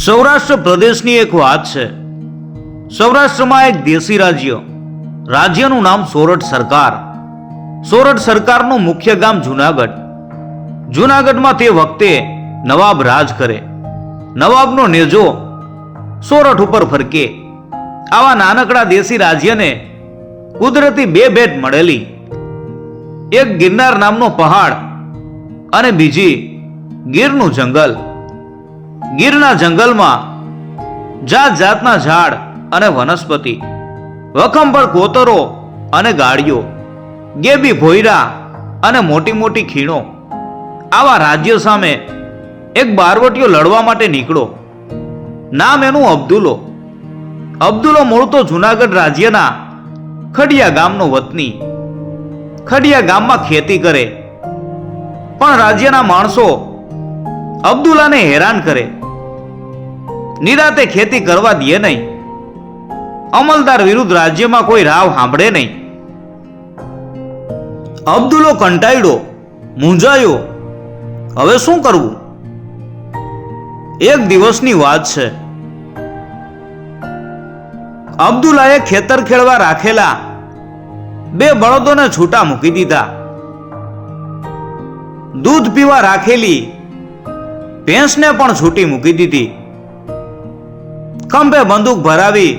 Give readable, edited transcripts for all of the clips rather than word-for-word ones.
સૌરાષ્ટ્ર પ્રદેશની એક વાત છે. સૌરાષ્ટ્રમાં એક દેશી રાજ્યનું નામ સોરઠ સરકાર. સોરઠ સરકારનું મુખ્ય ગામ જુનાગઢ. જુનાગઢમાં તે વખતે નવાબ રાજ કરે. નવાબનો નેજો સોરઠ ઉપર ફરકે. આવા નાનકડા દેશી રાજ્યને કુદરતી બે ભેટ મળેલી. એક ગિરનાર નામનો પહાડ અને બીજી ગીરનું જંગલ. ગીરના જંગલમાં જાત જાતના ઝાડ અને વનસ્પતિ, વખમ પર કોતરો અને ગાડીઓ, ગેબી ભોયરા અને મોટી મોટી ખીણો. આવા રાજ્ય સામે એક બારવટીયો લડવા માટે નીકળો. નામ એનું અબ્દુલો. અબ્દુલો મૂળ તો જુનાગઢ રાજ્યના ખડિયા ગામનો વતની. ખડિયા ગામમાં ખેતી કરે, પણ રાજ્યના માણસો અબ્દુલાને હેરાન કરે. નિરાતે ખેતી કરવા દે નહીં. અમલદાર વિરુદ્ધ રાજ્યમાં કોઈ રાવ સાંભળે નહીં. અબ્દુલો કંટાળ્યો, મૂંઝાયો. હવે શું કરવું? એક દિવસની વાત છે. અબ્દુલાએ ખેતર ખેડવા રાખેલા બે બળદોને છૂટા મૂકી દીધા. દૂધ પીવા રાખેલી ભેંસને પણ છૂટી મૂકી દીધી. ખંભે બંદૂક ભરાવી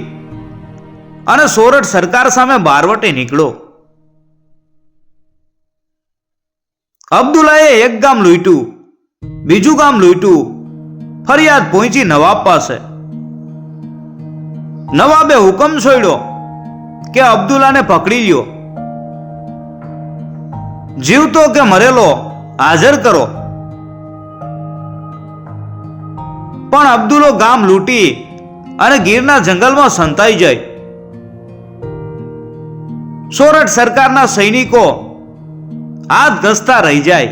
અને સોરઠ સરકાર સામે બારવટે નીકળો. અબ્દુલાએ એક ગામ લૂંટ્યું, બીજું ગામ લૂંટ્યું. ફરિયાદ પહોંચી નવાબ પાસે. નવાબે હુકમ છોડ્યો કે અબ્દુલાને પકડી લ્યો. જીવતો કે મરેલો હાજર કરો. પણ અબ્દુલો ગામ લૂંટી અને ગીરના જંગલમાં સંતાઈ જાય. સોરઠ સરકારના સૈનિકો હાથ ઘસતા રહી જાય.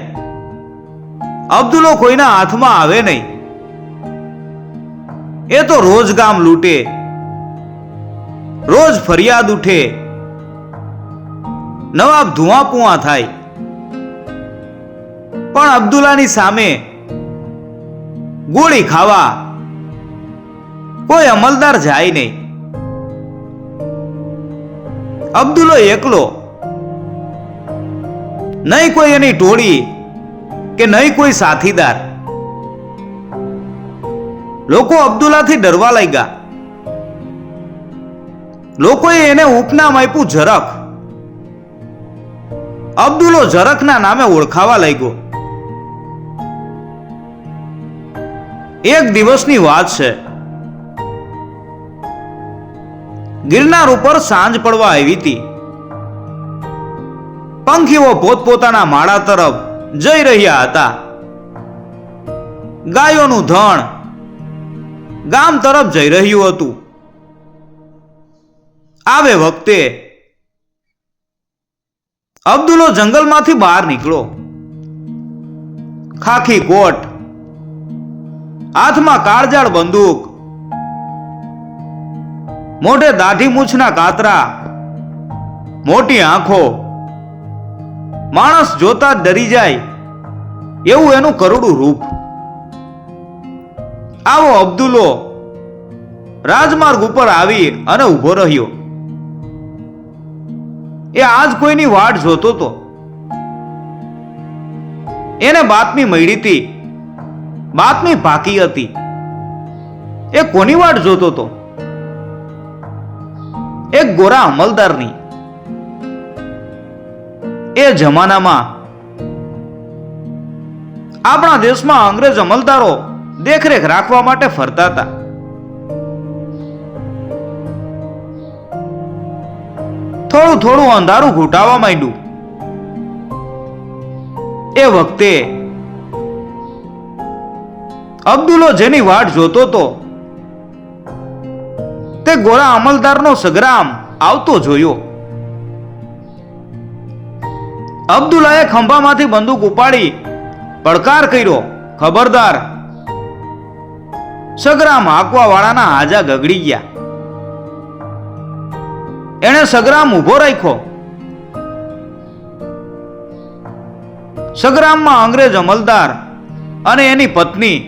અબ્દુલો કોઈના હાથમાં આવે નહીં. એ તો રોજ ગામ લૂંટે, રોજ ફરિયાદ ઉઠે. નવાબ ધુઆ પુઆ થાય. પણ અબ્દુલાની સામે ગોળી ખાવા કોઈ અમલદાર જાય નહીં. અબ્દુલો એકલો, નહીં કોઈ એની ટોળી કે નહીં કોઈ સાથીદાર. લોકો અબ્દુલાથી ડરવા લાગ્યા. લોકોએ એને ઉપનામ આપ્યું ઝરખ. અબ્દુલો ઝરખના નામે ઓળખાવા લાગ્યો. એક દિવસની વાત છે. ગિરનાર ઉપર સાંજ પડવા આવી હતી. પંખીઓ પોતપોતાના માળા તરફ જઈ રહ્યા હતા. ગાયોનું ધણ ગામ તરફ જઈ રહ્યું હતું. આવે વખતે અબ્દુલો જંગલમાંથી બહાર નીકળો. ખાખી કોટ, હાથમાં કાળજાળ બંદૂક, મોઢે દાઢી મૂછના કાતરા, મોટી આંખો. માણસ જોતા જ ડરી જાય એવું એનું કરુડું રૂપ. આવો અબ્દુલો રાજમાર્ગ ઉપર આવી અને ઉભો રહ્યો. એ આજ કોઈની વાટ જોતો હતો. એને બાતમી મળી હતી. બાતમી પાકી હતી. એ કોની વાટ જોતો હતો? એક ગોરા અમલદારની. એ જમાનામાં આપણા દેશમાં અંગ્રેજ અમલદારો દેખરેખ રાખવા માટે ફરતા હતા. થોડું થોડું અંધારું ઘૂંટાવા માંડ્યું. એ વખતે અબ્દુલો જેની વાટ જોતો હતો તે ગોરા અમલદારનો સગરામ આવતો જોયો. અબ્દુલાએ ખંભામાંથી બંદૂક ઉપાડી પડકાર કર્યો, ખબરદાર! સગરામ હાંકવા વાળાના હાજા ગગડી ગયા. એણે સગરામ ઉભો રાખ્યો. સગરામમાં અંગ્રેજ અમલદાર અને એની પત્ની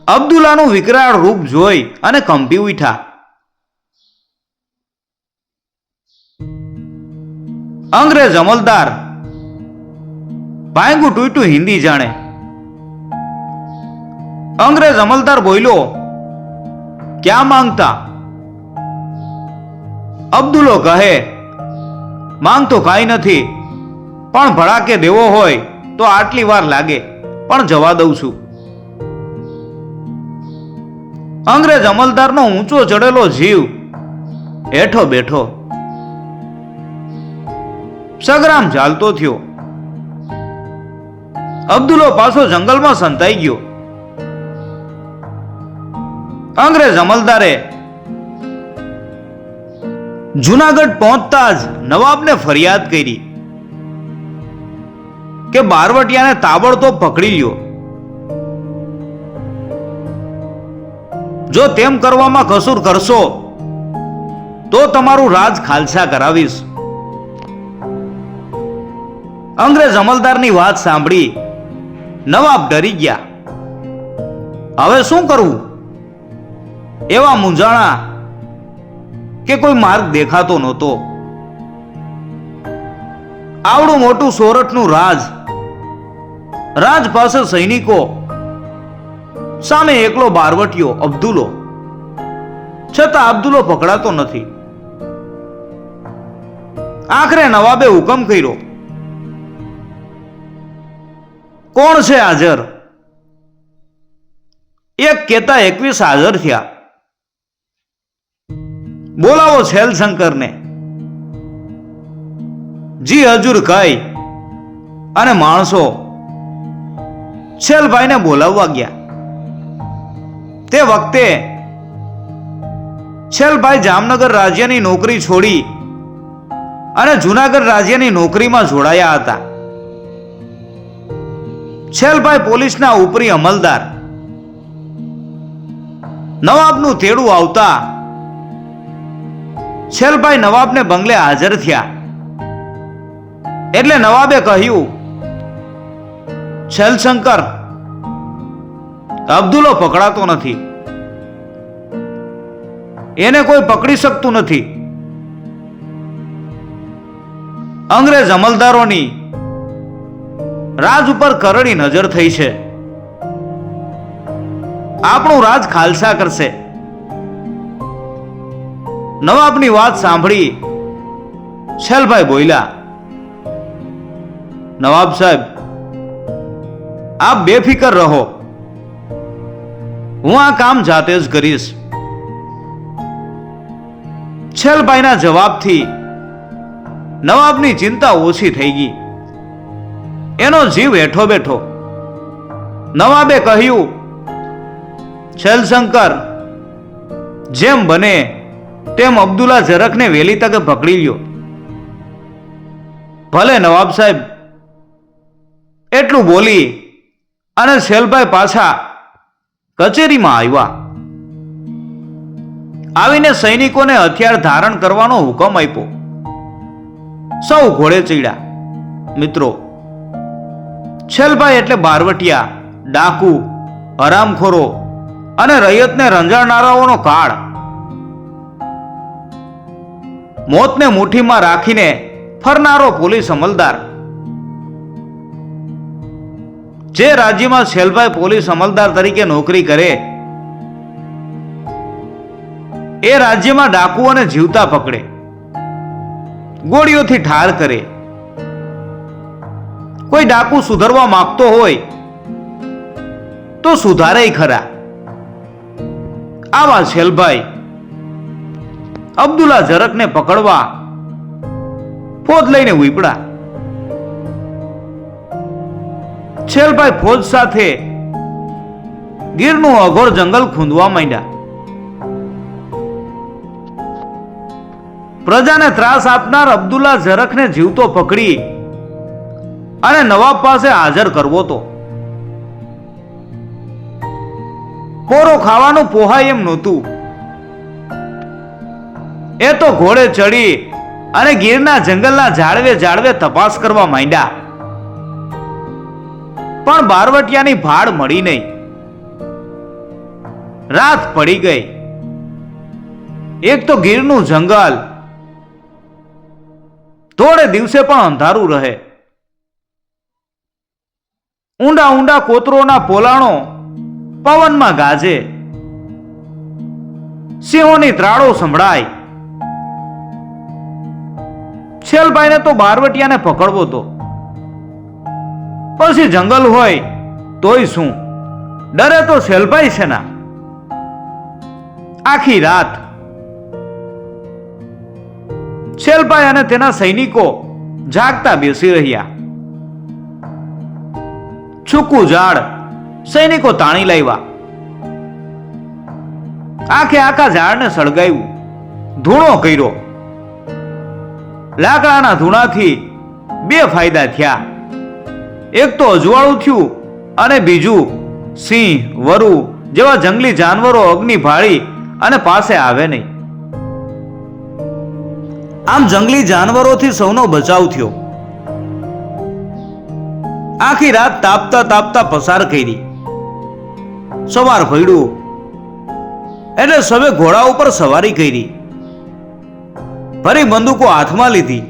અબ્દુલ્લાનું વિકરાળ રૂપ જોઈ અને કંપી ઉઠ્યા. અંગ્રેજ અમલદાર ભાંગું ટૂટ્યું હિન્દી જાણે. અંગ્રેજ અમલદાર બોલ્યો, ક્યાં માંગતા? અબ્દુલ્લો કહે, માંગતો કાંઈ નથી, પણ ભડાકે દેવો હોય તો આટલી વાર લાગે, પણ જવા દઉં છું. અંગ્રેજ અમલદારનો ઊંચો ચડેલો જીવ હેઠો બેઠો. સંગ્રામ ચાલતો થયો. અબ્દુલ્લો પાછો જંગલમાં સંતાઈ ગયો. અંગ્રેજ અમલદારે જુનાગઢ પહોંચતા જ નવાબને ફરિયાદ કરી કે બારવટિયાને તાબડતોબ પકડી લ્યો. જો તેમ કરવામાં કસૂર કરશો તો તમારું રાજ ખાલસા કરાવીશ. અંગ્રેજ અમલદારની વાત સાંભળી નવાબ ડરી ગયા. હવે શું કરવું? એવા મૂંઝાણા કે કોઈ માર્ગ દેખાતો નહોતો. આવડું મોટું સોરઠનું રાજ પાસે સૈનિકો, સામે એકલો બારવટીયો અબ્દુલ્લો. છતાં અબ્દુલ્લો પકડાતો નથી. આખરે નવાબે હુકમ કર્યો, કોણ છે હાજર? એક કેતા 21 હાજર થયા. બોલાવો છેલશંકરને. જી હજુર કહી અને માણસો છેલભાઈને બોલાવવા ગયા. તે વખતે છેલભાઈ જામનગર રાજ્યની નોકરી છોડી અને જુનાગઢ રાજ્યની નોકરીમાં જોડાયા હતા. છેલભાઈ પોલીસના ઉપરી અમલદાર. નવાબનું તેડું આવતા છેલભાઈ નવાબને બંગલે હાજર થયા. એટલે નવાબે કહ્યું, છેલશંકર, અબ્દુલ્લો પકડાતો નથી. એને કોઈ પકડી શકતું નથી. અંગ્રેજ અમલદારોની રાજ ઉપર કરડી નજર થઈ છે. આપણું રાજ ખાલસા કરશે. નવાબની વાત સાંભળી છેલભાઈ બોલ્યા, નવાબ સાહેબ, આપ બેફિકર રહો. હું આ કામ જાતે જ કરીશ. છેલભાઈના જવાબથી નવાબની ચિંતા ઓછી થઈ ગઈ. એનો જીવ હેઠો બેઠો. નવાબે કહ્યું, છેલશંકર, જેમ બને તેમ અબ્દુલ્લા ઝરખને વહેલી તકે પકડી લ્યો. ભલે નવાબ સાહેબ. એટલું બોલી અને છેલભાઈ પાછા કચેરીમાં આવ્યા. આવીને સૈનિકોને હથિયાર ધારણ કરવાનો હુકમ આપ્યો. સૌ ઘોડે ચડ્યા. મિત્રો, છેલભાઈ એટલે બારવટિયા, ડાકુ, હરામખોરો અને રૈયતને રંજાડનારાઓનો કાળ. મોતને મુઠ્ઠીમાં રાખીને ફરનારો પોલીસ અમલદાર. જે રાજ્યમાં છેલભાઈ પોલીસ અમલદાર તરીકે નોકરી કરે એ રાજ્યમાં ડાકુઓને જીવતા પકડે, ગોળીઓથી ઠાર કરે. કોઈ ડાકુ સુધરવા માંગતો હોય તો સુધારે ખરા. આવા છેલભાઈ અબ્દુલ્લા ઝરખને પકડવા ફોજ લઈને ઉપડ્યા. છેલભાઈ ફોજ સાથે ગીરનું અઘોર જંગલ ખૂંદવા માંડ્યા. પ્રજાને ત્રાસ આપનાર અબ્દુલ્લા ઝરખને જીવતો પકડી અને નવાબ પાસે હાજર કરવો તો. પોરો ખાવાનું પોહાય એમ નહોતું. એ તો ઘોડે ચડી અને ગીરના જંગલના ઝાડવે તપાસ કરવા માંડ્યા. પણ બારવટિયાની ભાડ મળી નહીં. રાત પડી ગઈ. એક તો ગીરનું જંગલ થોડે દિવસે પણ અંધારું રહે. ઊંડા ઊંડા કોતરોના પોલાણો પવનમાં ગાજે. સિંહોની ત્રાળો સંભળાય. છેલભાઈને તો બારવટિયાને પકડવો તો, પછી જંગલ હોય તોય શું, ડરે તો છેલભાઈ છે ના. આખી રાત છેલભાઈ અને તેના સૈનિકો જાગતા બેસી રહ્યા. છૂકું ઝાડ સૈનિકો તાણી લાવ્યા. આખે આખા ઝાડને સળગાવ્યું, ધૂણો કર્યો. લાકડાના ધૂણાથી બે ફાયદા થયા. એક તો અજવાળું થયું અને બીજું સિંહ, વરુ જેવા જંગલી જાનવરો અગ્નિ ભાળી અને પાસે આવે નહીં. આમ જંગલી જાનવરોથી સૌનો બચાવ થયો. આખી રાત તાપતા તાપતા પસાર કરી. સવાર પડ્યું એટલે સવે ઘોડા ઉપર સવારી કરી. ફરી બંદૂકો હાથમાં લીધી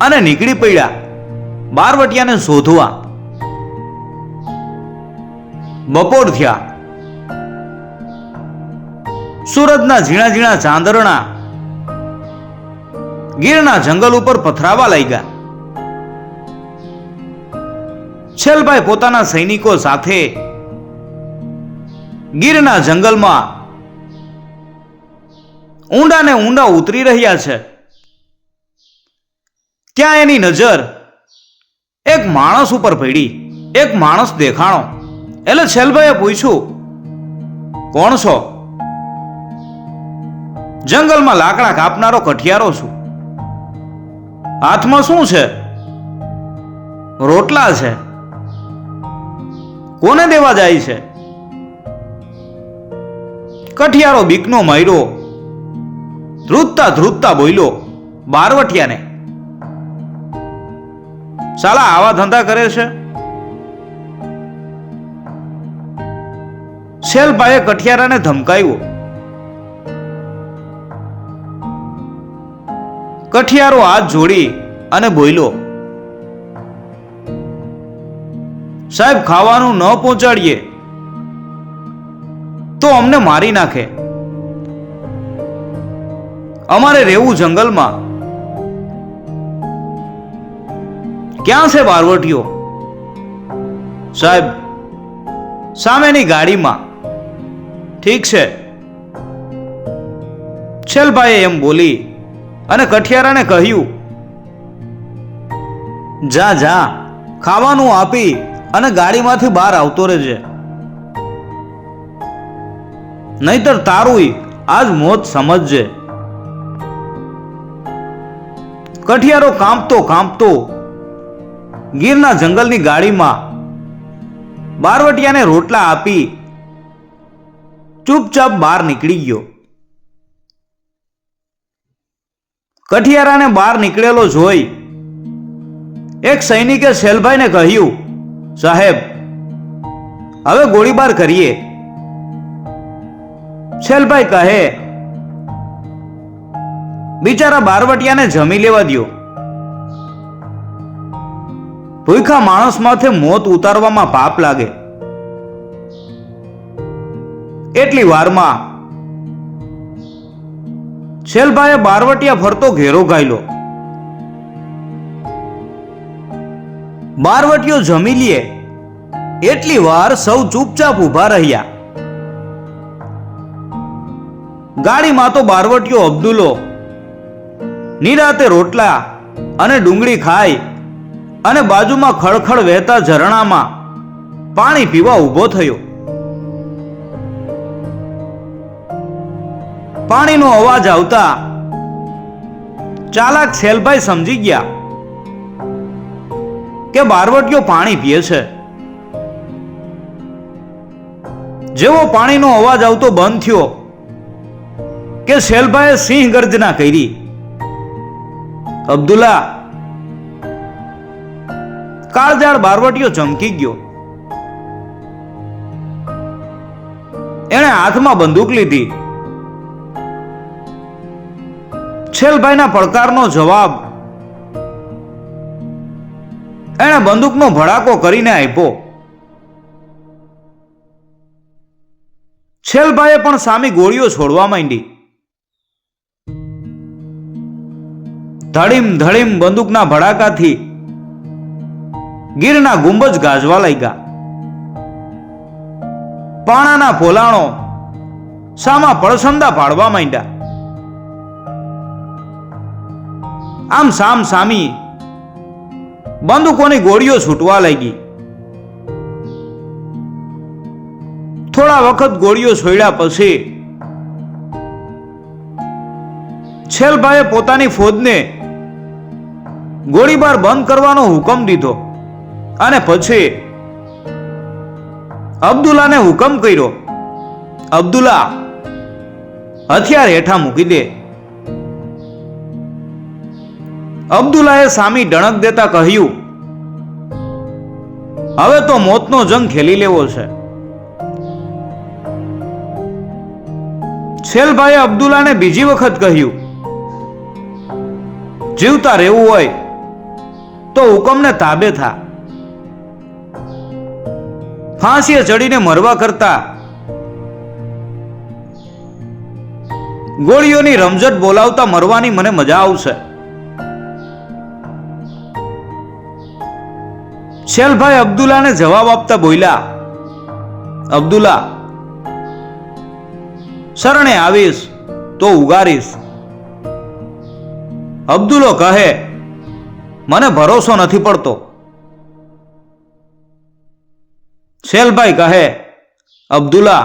અને નીકળી પડ્યા બારવટિયાને શોધવા. બપોર થયા. સુરતના ઝીણા ઝીણા ચાંદરણા ગીરના જંગલ ઉપર પથરાવા લાગ્યા. છેલભાઈ પોતાના સૈનિકો સાથે ગીરના જંગલમાં ઊંડા ને ઊંડા ઉતરી રહ્યા છે. ત્યાં એની નજર એક માણસ ઉપર પડી. એક માણસ દેખાણો એટલે છેલભાઈએ પૂછ્યું, કોણ છો? જંગલમાં લાકડા કાપનારો કઠિયારો છું. હાથમાં શું છે? રોટલા છે. કોને દેવા જાય છે? કઠિયારો બીકનો માર્યો ધ્રુજતા ધ્રુજતા બોલ્યો બારવટિયાને, સાલા આવા ધંધા કરે છે? છેલભાઈએ કઠિયારાને ધમકાવ્યો. કઠિયારો હાથ જોડી અને બોલ્યો, સાહેબ, ખાવાનું ન પહોંચાડીએ તો અમને મારી નાખે. અમારે રહેવું જંગલમાં. ક્યાં છે બારવટીઓ? સાહેબ, સામેની ગાડીમાં. ઠીક છે. છેલભાઈએ એમ બોલી અને કઠિયારાને કહ્યું, જા જા, ખાવાનું આપી અને ગાડીમાંથી બહાર આવતો રહેજે, નહીતર તારું આજ મોત સમજજે. કઠિયારો કાંપતો કાંપતો ગીરના જંગલની ગાડીમાં બારવટિયાને રોટલા આપી ચૂપચાપ બહાર નીકળી ગયો. કઠિયારાને બહાર નીકળેલો જોઈ એક સૈનિકે છેલભાઈને કહ્યું, સાહેબ, હવે ગોળીબાર કરીએ. છેલભાઈ કહે, બિચારા બારવટિયાને જમી લેવા દ્યો. ભૂખા માણસ માથે મોત ઉતારવામાં પાપ લાગે. એટલી વારમાં છેલભાઈએ બારવટિયા ફરતો ઘેરો ગાયલો. બારવટીઓ જમી લે એટલી વાર સૌ ચૂપચાપ ઉભા રહ્યા. ગાડીમાં તો બારવટીઓ અબ્દુલો નિરાતે રોટલા અને ડુંગળી ખાઈ અને બાજુમાં ખળખળ વહેતા ઝરણામાં પાણી પીવા ઊભો થયો. પાણીનો અવાજ આવતા ચાલાક છેલભાઈ સમજી ગયા કે બારવટીઓ પાણી પીએ છે. જેવો પાણીનો અવાજ આવતો બંધ થયો કે છેલભાઈએ સિંહ ગર્જના કરી. અબ્દુલ્લા, કાળજાળ બારવટીઓ ચમકી ગયો. એણે હાથમાં બંદૂક લીધી. છેલભાઈના પડકારનો જવાબ એણે બંદૂકનો ભડાકો કરીને આપ્યો. છેલભાઈએ પણ સામી ગોળીઓ છોડવા માંડી. ધડીમ ધડીમ બંદૂકના ભડાકાથી ગીરના ગુંબજ ગાજવા લાગ્યા. પાણાના પોલાણો સામા પડસંદા પાડવા માંડ્યા. આમ સામ સામી બંદૂકોની ગોળીઓ છૂટવા લાગી. થોડા વખત ગોળીઓ છોડ્યા પછી છેલભાઈએ પોતાની ફોજને ગોળીબાર બંધ કરવાનો હુકમ દીધો અને પછી અબ્દુલ્લાને હુકમ કર્યો, અબ્દુલ્લા, હથિયાર હેઠા મૂકી દે. અબ્દુલ્લાએ સામી ડણક દેતા કહ્યું, હવે તો મોતનો જંગ ખેલી લેવો છે. છેલભાઈએ અબ્દુલ્લાને બીજી વખત કહ્યું, જીવતા રહેવું હોય તો હુકમને તાબે થા. ફાંસીએ ચડીને મરવા કરતા ગોળીઓની રમઝટ બોલાવતા મરવાની મને મજા આવશે. છેલભાઈ અબ્દુલ્લાને જવાબ આપતા બોલ્યા, અબ્દુલ્લા, શરણે આવીશ તો ઉગારીશ. અબ્દુલ્લો કહે, મને ભરોસો નથી પડતો. છેલભાઈ કહે, અબ્દુલ્લા,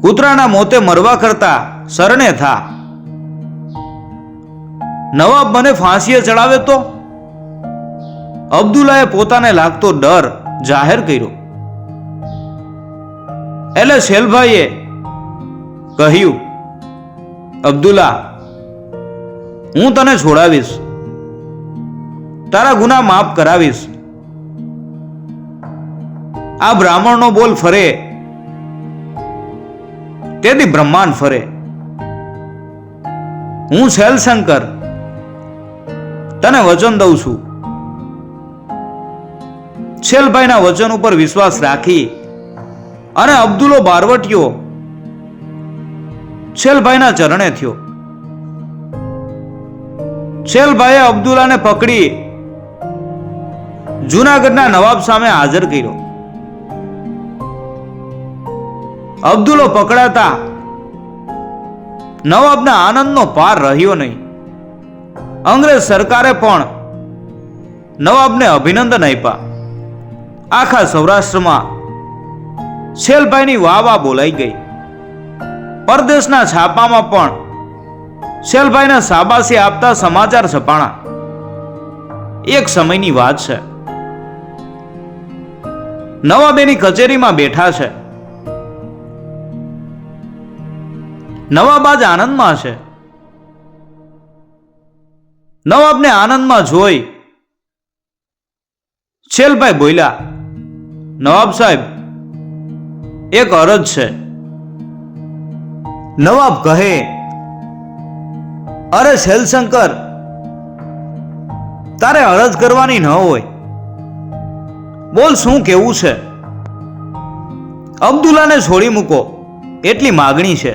કૂતરાના મોતે મરવા કરતા શરણે થા. નવાબ મને ફાંસીએ ચડાવે તો? અબ્દુલ્લાએ પોતાને લાગતો ડર જાહેર કર્યો. એટલે છેલભાઈએ કહ્યું, અબ્દુલ્લા, હું તને છોડાવીશ, તારા ગુના માફ કરાવીશ. આ બ્રાહ્મણનો બોલ ફરે તેથી બ્રહ્માંડ ફરે. હું શૈલશંકર તને વચન દઉં છું. છેલભાઈના વચન ઉપર વિશ્વાસ રાખી અને અબ્દુલ્લો બારવટીયો છેલભાઈના ચરણે થયો. છેલભાઈએ અબ્દુલ્લાને પકડી જૂનાગઢના નવાબ સામે હાજર કર્યો. અબ્દુલ્લો પકડાતા નવાબના આનંદનો પાર રહ્યો નહીં. અંગ્રેજ સરકારે પણ નવાબને અભિનંદન આપ્યા. આખા સૌરાષ્ટ્રમાં છેલભાઈની વાહ વાહ બોલાઈ ગઈ. પરદેશના છાપામાં પણ છેલભાઈને શાબાશી આપતા સમાચાર છપાણા. એક સમયની વાત છે. નવાબ એની કચેરીમાં બેઠા છે. નવાબ આજ આનંદમાં છે. નવાબને આનંદમાં જોઈ છેલભાઈ બોલ્યા, નવાબ સાહેબ, એક અરજ છે. નવાબ કહે, અરે શૈલશંકર, તારે અરજ કરવાની ન હોય, બોલ શું કેવું છે? અબ્દુલ્લાને છોડી મૂકો એટલી માગણી છે.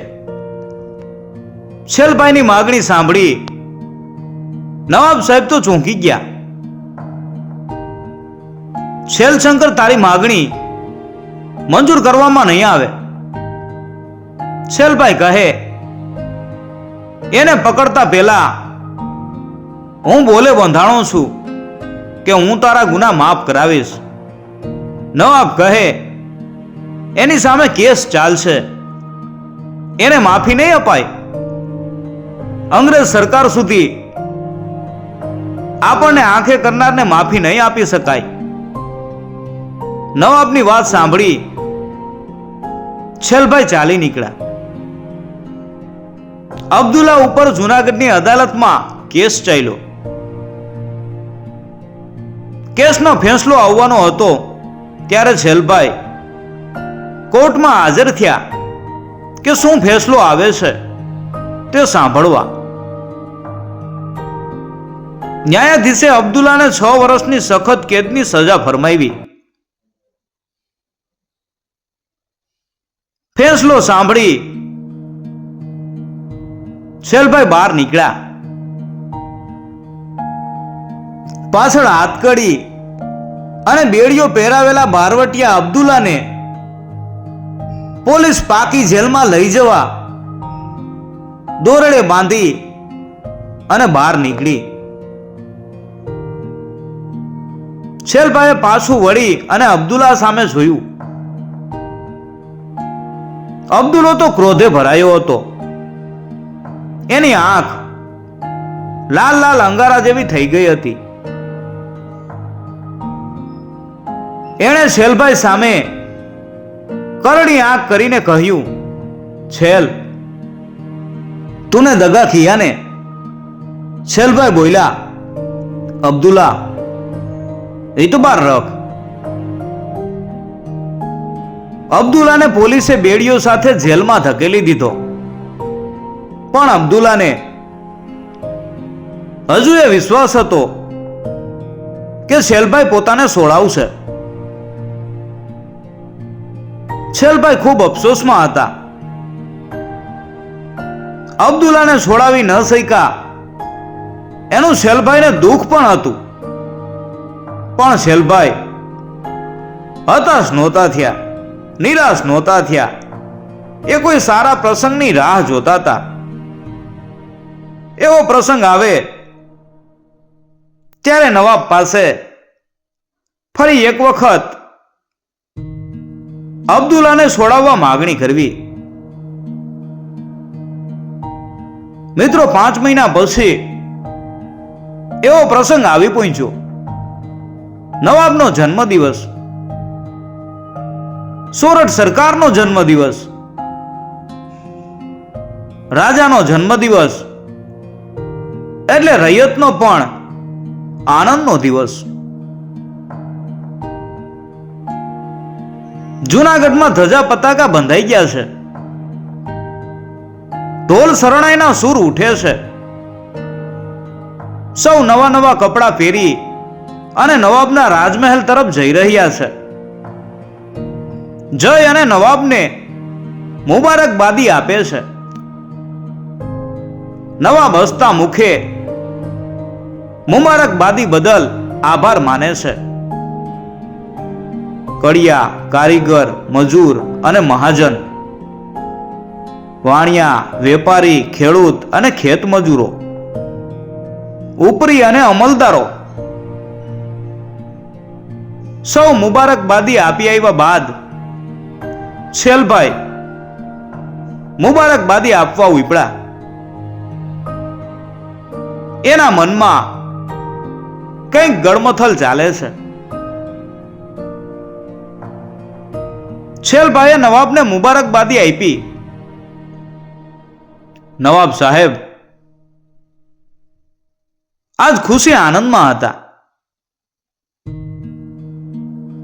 છેલભાઈની માગણી સાંભળી નવાબ સાહેબ તો ચોંકી ગયા. શૈલશંકર, તારી માગણી મંજૂર કરવામાં નહીં આવે. છેલભાઈ કહે, એને પકડતા પહેલા હું બોલે બંધાણો છું કે હું તારા ગુના માફ કરાવીશ. નવાબ કહે, એની સામે કેસ ચાલશે, એને માફી નહીં અપાય. અંગ્રેજ સરકાર સુધી આપણને આંખે કરનારને માફી નહીં આપી શકાય. નવાબની વાત સાંભળી છેલભાઈ ચાલી નીકળ્યા. અબ્દુલ્લા ઉપર જૂનાગઢની અદાલતમાં કેસ ચાલ્યો. કેસનો ફેંસલો આવવાનો હતો ત્યારે છેલભાઈ કોર્ટમાં હાજર થયા કે શું ફેસલો આવે છે તે સાંભળવા. ન્યાયાધીશે અબ્દુલ્લાને 6 વર્ષની સખત કેદની સજા ફરમાવી. ફેસલો સાંભળી શેલભાઈ બહાર નીકળ્યા. પાછળ હાથકડી અને બેડીઓ પહેરાવેલા બારવટિયા અબ્દુલ્લાને પોલીસ પાકી જેલમાં લઈ જવા દોરડે બાંધી અને બહાર નીકળી. શેલભાઈએ પાછું વળી અને અબ્દુલ્લા સામે જોયું. અબ્દુલ્લો તો ક્રોધે ભરાયો હતો. એની આંખ લાલ લાલ અંગારા જેવી થઈ ગઈ હતી. એણે શેલભાઈ સામે કરડી આંખ કરીને કહ્યું, છેલ, તુને દગા કિયા ને? શેલભાઈ બોલ્યા, અબ્દુલ્લા, ઇતબાર રખ. અબ્દુલ્લાને પોલીસે બેડીઓ સાથે જેલમાં ધકેલી દીધો. પણ અબ્દુલ્લાને હજુ એ વિશ્વાસ હતો કે શેલભાઈ પોતાને છોડાવશે. શેલભાઈ ખૂબ અફસોસમાં હતા. અબ્દુલ્લાને છોડાવી ન શક્યા એનું શેલભાઈને દુઃખ પણ હતું. પણ શેલભાઈ હતાશ નહોતા થયા, નિરાશ નહોતા થયા. એ કોઈ સારા પ્રસંગની રાહ જોતા હતા. એવો પ્રસંગ આવે ત્યારે નવાબ પાસે ફરી એક વખત અબ્દુલ્લાને છોડાવવા માગણી કરવી. મિત્રો, 5 મહિના પછી એવો પ્રસંગ આવી પહોંચ્યો. નવાબનો જન્મદિવસ, સોરઠ સરકારનો જન્મદિવસ, રાજાનો જન્મદિવસ એટલે રૈયતનો પણ આનંદનો દિવસ. જૂનાગઢમાં ધજા પતાકા બંધાઈ ગયા છે. ઢોલ શરણાઈના સૂર ઉઠે છે. સૌ નવા નવા કપડાં પહેરી અને નવાબના રાજમહેલ તરફ જઈ રહ્યા છે. જય અને નવાબને મુબારકબાદી આપે છે. નવાબ હસતા મુખે મુબારકબાદી બદલ આભાર માને છે. કડિયા, કારીગર, મજૂર અને મહાજન, વાણિયા, વેપારી, ખેડૂત અને ખેત મજૂરો, ઉપરી અને અમલદારો સૌ મુબારકબાદી આપી આવ્યા બાદ શેલભાઈ મુબારકબાદી આપવા ઉપડ્યા. એના મનમાં કંઈક ગળમથલ ચાલે છે. શેલભાઈએ નવાબને મુબારકબાદી આપી. નવાબ સાહેબ આજ ખુશી આનંદમાં હતા.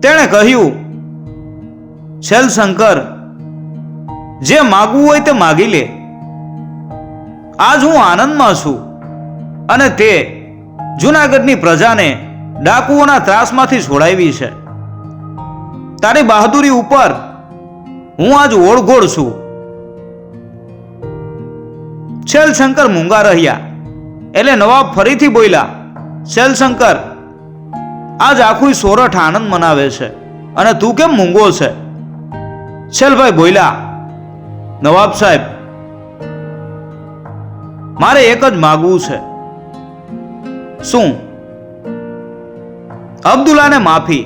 તેણે કહ્યું, શેલશંકર, જે માગવું હોય તે માગી લે. આજ હું આનંદમાં છું અને તે જૂનાગઢની પ્રજાને ડાકુઓના ત્રાસમાંથી છોડાવી છે. તારી બહાદુરી ઉપર હું આજ ઓળઘોળ છું. શેલશંકર મૂંગા રહ્યા એટલે નવાબ ફરીથી બોલ્યા, શેલશંકર, આજ આખું સોરઠ આનંદ મનાવે છે અને તું કેમ મૂંગો છે? શેલભાઈ બોલ્યા, નવાબ સાહેબ, મારે એક જ માગવું છે. શું? અબ્દુલ્લાને માફી.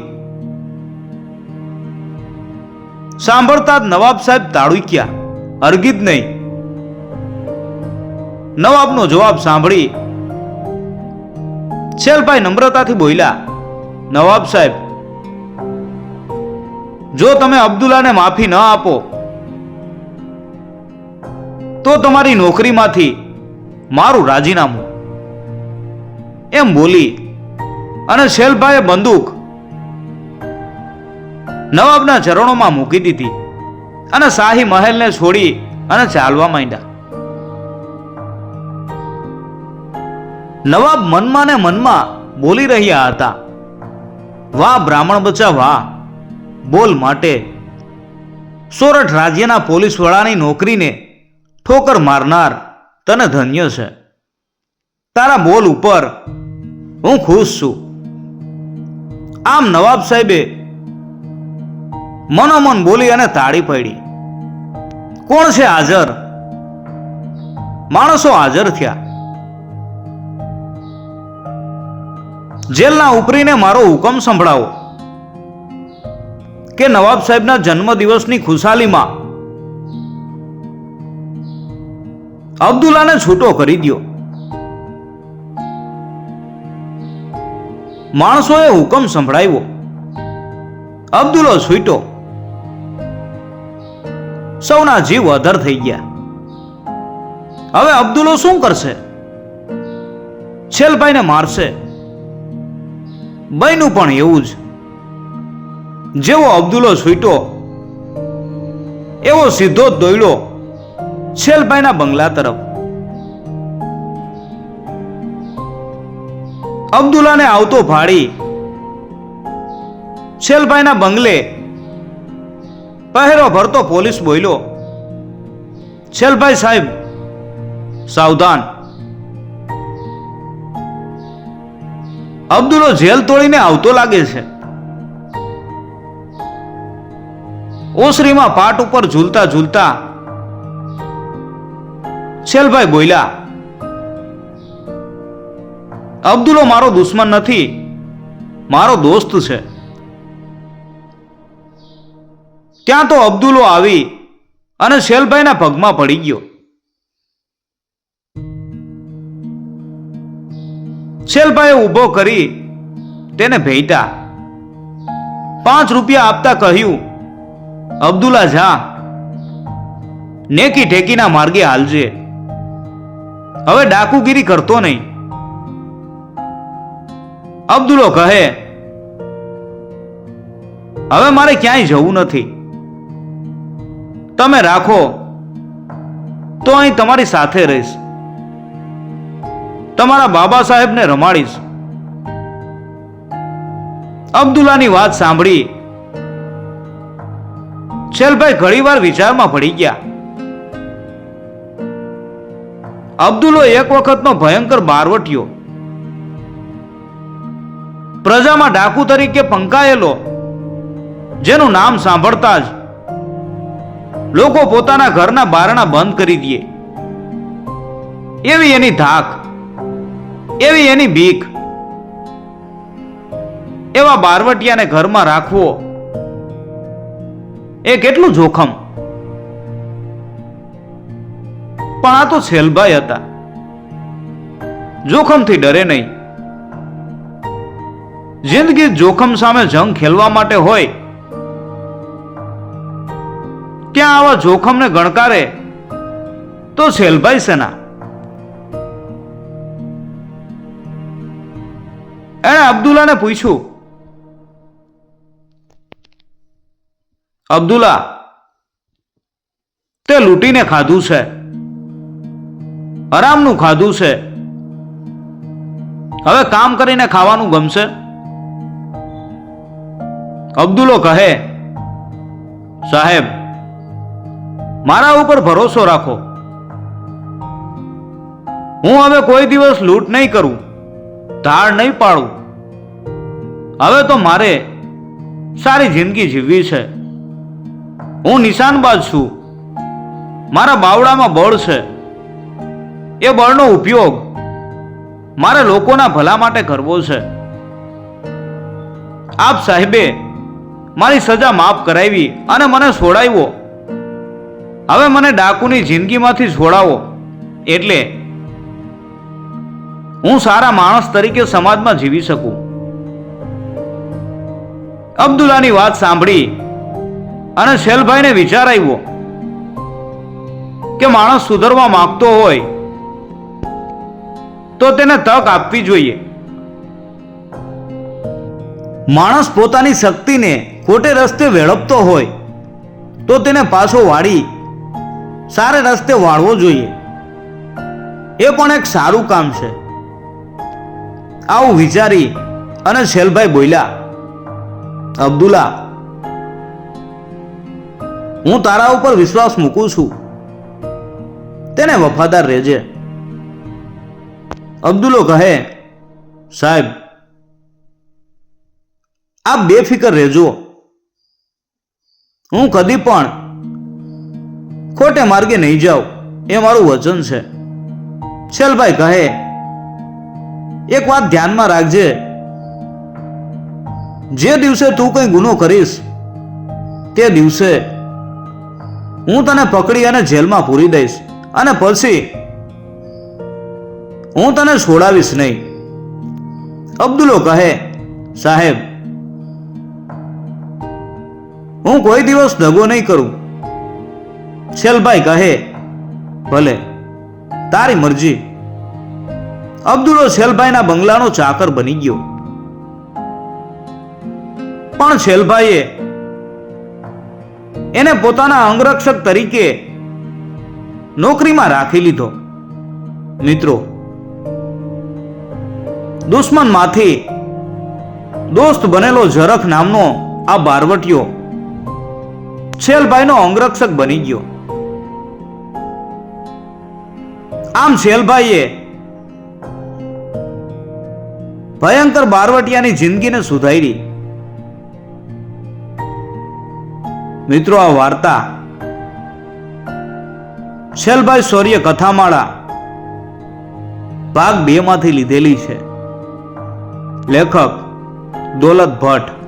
સાંભળતા જ નવાબ સાહેબ તાળુક્યા, અરગીત નહીં. નવાબનો જવાબ સાંભળી શેલભાઈ નમ્રતાથી બોલ્યા, નવાબ સાહેબ, જો તમે અબ્દુલ્લાને માફી ન આપો તો તમારી નોકરીમાંથી મારું રાજીનામું. એમ બોલી અને શેલભાઈએ બંદૂક નવાબના ચરણોમાં મૂકી દીધી અને શાહી મહેલને છોડી અને ચાલવા માંડ્યા. નવાબ મનમાં ને મનમાં બોલી રહ્યા હતા, વાહ બ્રાહ્મણ બચ્ચા વાહ, બોલ માટે સોરઠ રાજ્યના પોલીસ વડાની નોકરીને ઠોકર મારનાર તને ધન્ય છે. તારા બોલ ઉપર હું ખુશ છું. આમ નવાબ સાહેબે મનોમન બોલી અને તાળી પાડી. કોણ છે હાજર? માણસો હાજર થયા. જેલના ઉપરીને મારો હુકમ સંભળાવો કે નવાબ સાહેબના જન્મદિવસની ખુશાલીમાં અબ્દુલ્લાને છૂટો કરી દો. માણસોએ હુકમ સંભળાવ્યો. અબ્દુલ્લો છૂટો. સૌના જીવ અધર થઈ ગયા. હવે અબ્દુલ્લો શું કરશે? છેલભાઈને મારશે. બન્યું પણ એવું જ. જેવો અબ્દુલ્લો છૂટો એવો સીધો જ દોડ્યો છેલભાઈના બંગલા તરફ. અબ્દુલ્લાને આવતો ભાડી છેલભાઈના બંગલે પહેરો ભરતો પોલીસ બોલ્યો, છેલભાઈ સાહેબ સાવધાન. અબ્દુલ્લો જેલ તોડીને આવતો લાગે છે. ઓસરીમાં પાટ ઉપર ઝૂલતા ઝૂલતા છેલભાઈ બોલ્યા, અબ્દુલ્લો મારો દુશ્મન નથી, મારો દોસ્ત છે. ત્યાં તો અબ્દુલ્લો આવી અને છેલભાઈના પગમાં પડી ગયો. છેલભાઈએ ઊભો કરી તેને ભેટા. 5 રૂપિયા આપતા કહ્યું, અબ્દુલ્લા જા, નેકી ઠેકીના માર્ગે હાલજે. હવે ડાકુગીરી કરતો નહીં. અબ્દુલ્લો કહે, હવે મારે ક્યાંય જવું નથી. તમે રાખો તો અહીં તમારી સાથે રહીશ. તમારા બાબા સાહેબને રમાડીશ. અબ્દુલ્લાની વાત સાંભળી છેલભાઈ ઘણીવાર વિચારમાં પડી ગયા. અબ્દુલ્લો એક વખતનો ભયંકર બારવટિયો, પ્રજામાં ડાકુ તરીકે પંકાયેલો, જેનું નામ સાંભળતા જ લોકો પોતાના ઘરના બારણા બંધ કરી દે, એવી એની ધાક, એવી એની બીક. એવા બારવટિયાને ઘરમાં રાખવો એ કેટલું જોખમ. પણ આ તો છેલભાઈ હતા. જોખમથી ડરે નહીં. જિંદગી જોખમ સામે જંગ ખેલવા માટે હોય ત્યાં આવા જોખમને ગણકારે તો છેલભાઈ સેના. એણે અબ્દુલ્લાને પૂછ્યું, અબ્દુલ્લા, તે લૂંટીને ખાધું છે, આરામનું ખાધું છે, હવે કામ કરીને ખાવાનું ગમશે? અબ્દુલ્લો કહે, સાહેબ મારા ઉપર ભરોસો રાખો. હું હવે કોઈ દિવસ લૂંટ નહીં કરું, ધાડ નહીં પાડું. હવે તો મારે સારી જિંદગી જીવવી છે. હું નિશાનબાજ છું. મારા બાવડામાં બળ છે. એ બળનો ઉપયોગ મારે લોકોના ભલા માટે કરવો છે. આપ સાહેબે મારી સજા માફ કરાવી અને મને છોડાવ્યો. હવે મને ડાકુની જિંદગીમાંથી છોડાવો એટલે હું સારા માણસ તરીકે સમાજમાં જીવી શકું. અબ્દુલ્લાની વાત સાંભળી અને છેલભાઈને વિચાર આવ્યો કે માણસ સુધરવા માંગતો હોય તો તેને તક આપવી જોઈએ. માણસ પોતાની શક્તિને ખોટે રસ્તે વેડપતો હોય તો તેને પાછો વાળી સારે રસ્તે વાળવો જોઈએ. એ પણ એક સારું કામ છે. આવું વિચારી અને શેલભાઈ બોલ્યા, અબ્દુલ્લા, હું તારા ઉપર વિશ્વાસ મૂકું છું, તેને વફાદાર રહેજે. અબ્દુલ્લો કહે, સાહેબ, આપ બેફિકર રહેજો, હું કદી પણ ખોટે માર્ગે નહીં જાઉં, એ મારું વચન છે. શેલભાઈ કહે, એક વાત ધ્યાનમાં રાખજે, જે દિવસે તું કંઈ ગુનો કરીશ તે દિવસે હું તને પકડી અને જેલમાં પૂરી દઈશ, અને પછી હું તને છોડાવીશ નહીં. અબ્દુલ્લો કહે, સાહેબ, હું કોઈ દિવસ દગો નહીં કરું. શેલભાઈ કહે, ભલે, તારી મરજી. અબ્દુલ્લો શેલભાઈના બંગલાનો ચાકર બની ગયો. પણ શેલભાઈએ એને પોતાના અંગરક્ષક તરીકે નોકરીમાં રાખી લીધો. મિત્રો, દુશ્મનમાંથી દોસ્ત બનેલો ઝરખ નામનો આ બારવટીયો શેલભાઈનો અંગરક્ષક બની ગયો. આમ શેલભાઈએ ભયંકર બારવટિયાની જિંદગીને સુધારી. મિત્રો, આ વાર્તા શેલભાઈ શૌર્ય કથામાળા ભાગ 2 માંથી લીધેલી છે. લેખક દોલત ભટ્ટ.